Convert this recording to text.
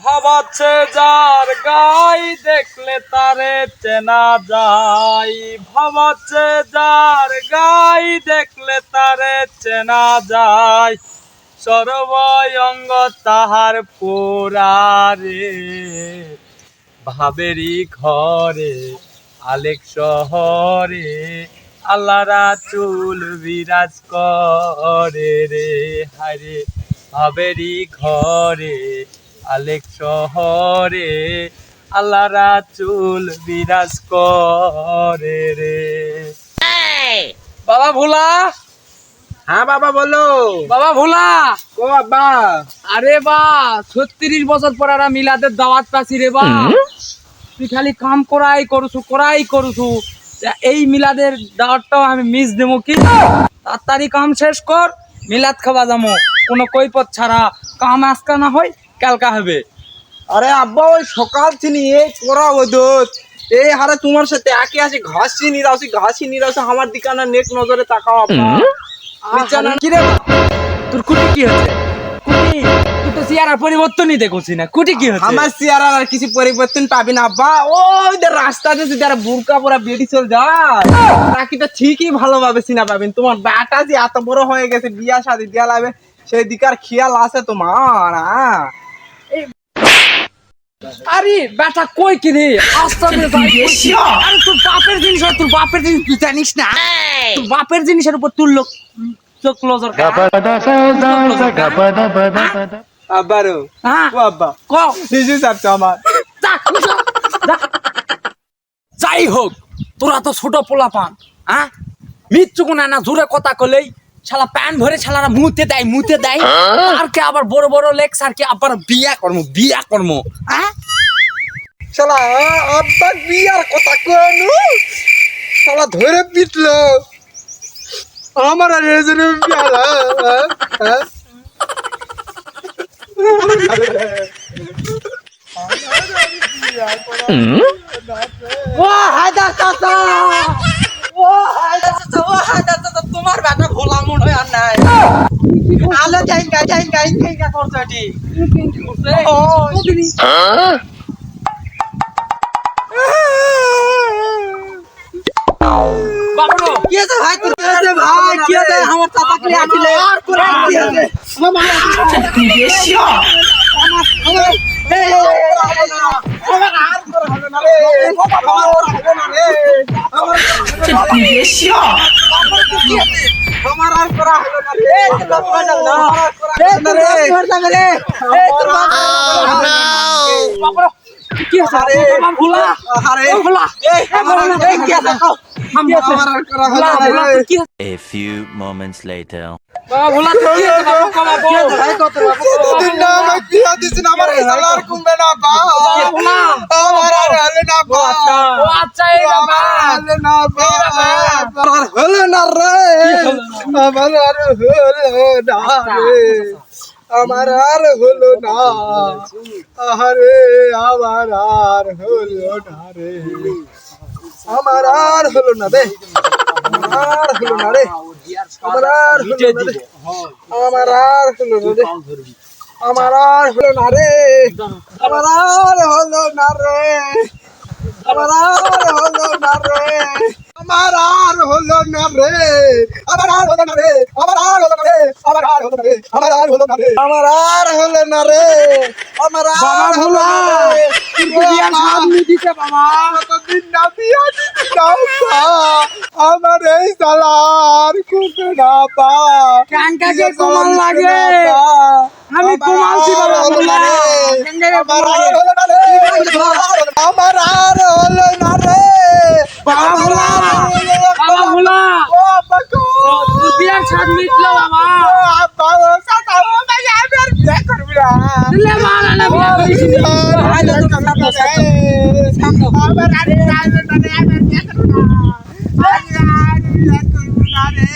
ভাবাচ্ছে যার গাই দেখলে তারে চেনা যায়, ভাবাচ্ছে যার গাই দেখলে তারে চেনা যায়, সর্বঙ্গ তাহার পোড়ারে, ভাবেরই ঘরে আলেক শহরে আল্লাহরা চুল বিরাজ করে রে, হারে ভাবেরই ঘরে আলেক শহরে আল্লাহরা চুল বিরাজ করে রে। বাবা ভোলা। হ্যাঁ বাবা বলো। বাবা ভোলা। ও বাবা। আরে বা 36 বছর পর আর মিলাদের দাওয়াত পাচ্ছি রে বা। তুই খালি কাম করাই করছু এই মিলাদের দাওয়াতটাও আমি মিস দেবো কি? তাড়াতাড়ি কাম শেষ কর, মিলাদ খাওয়া যাবো, কোনো কৈপত ছাড়া। কাম আজকা না হয় কালকা হবে। আরে আব্বা ওই সকাল থেকে এই করা ওদত এই হারে তোমার সাথে একে আসে ঘাসি নিরাসি আমার দিকে না নেক নজরে তাকাও আব্বা। কি রে তোর কুটি কি হচ্ছে? কুটি তুই তো চেহারার পরিবর্তনই দেখছি না, কুটি কি হচ্ছে? আমার চেহারা আর কিছু পরিবর্তন পাবি না আব্বা। ওই যে রাস্তাতে যদি আর বুরকা পরা বেটি চল যায় তাকে তো ঠিকই ভালোভাবে চিনা পাবেন। তোমার বেটা যে এত বড় হয়ে গেছে, বিয়া শাদী দেয়া লাগবে, সেই দিকে আর খেয়াল আছে তোমার? আরে বেটা কই কি রে? আস্তে আরে তোর বাপের জিনিস, তোর বাপের জিনিস তুই জানিস না? তোর বাপের জিনিসের উপর তুল লোক চোখ নজর। আব্বারও ও আব্বা ক নিজে চাচ্ছ আমার। যাই হোক, তোরা তো ছোট পোলা পান, হ্যাঁ মিচ্ছু কোনা না জোরে কথা কলেই শালা প্যান ভরে শালারা মুতে দেয় আর কে আবার বড় বড় লেকচার কে আবার বিয়া কর্ম হ্যাঁ শালা আব্বা বিয়ার কথা কোনু শালা ধরে পিটলো আমার আর এজন্য বিয়ালা। ও হায়দার চাচা, তোমার বেটা ভোলা মন হয় আর নাই। আলো যাই করছে এটি বাবলো কি আছে ভাই? তোর কি আছে ভাই? কি আছে আমার চাচা কে আছিলে আর করে কি আছে আমার কি বেশি আমার আর করে হবে না রে, আমার আর করা হলো না রে, তোর ফাইনাল না রে বাবলো কি আছে রে ভোলা? আরে ভোলা এই কি আছে আমার আর করা হলো না রে। A few moments later. বাবা ভোলা তো কি আছে বাবা? কমা বল ভাই কত দিন না আমি বিয়া দিছি না, আমার সালার কমবে না বা ভোলা আমার আর হলো না বা। ও আচ্ছা এই বাবা হলো না বা আমার হলো না রে, আমার আর হলো না রে, আমার আর হলো না, আরে আমার আর হলো না রে, আমার আর হলো না রে, আর হলো না রে, আমার আর হলো না রে, আমার আর হলো না রে, আমার আর হলো না রে, আমার আর হলো না রে, আমার আর হলো না রে, আমার আর হলো না রে, আমার আর হলো না রে, আমার আর হলো না রে, আমার আর হলো না রে, আমার আর হলো না রে, আমার আর হলো না রে, আমার আর হলো না রে। বিয়ার সামনে দিতে বাবা কতদিন না বিয়া দিছি না বা, আমার এই সালার খুব না বা, কাঙ্কাকে কোমল লাগে আমি কোমালছি বাবা ভোলা কাঙ্কাকে আমার আর হলো না রে, আমার আর হলো না রে, বাবা ভোলা বাবা ভোলা ও আব্বা গো, তুই বিয়ার সাথ মিটলো বাবা ও আব্বা ও সাতা ও ভাই আমি আর বিয়া করব না, দিলে মারা না বিয়া করিস নি আরে তো সামনে আমার আর হলো না রে, আমি আর বিয়া করব না, আমি আর বিয়া করব না রে,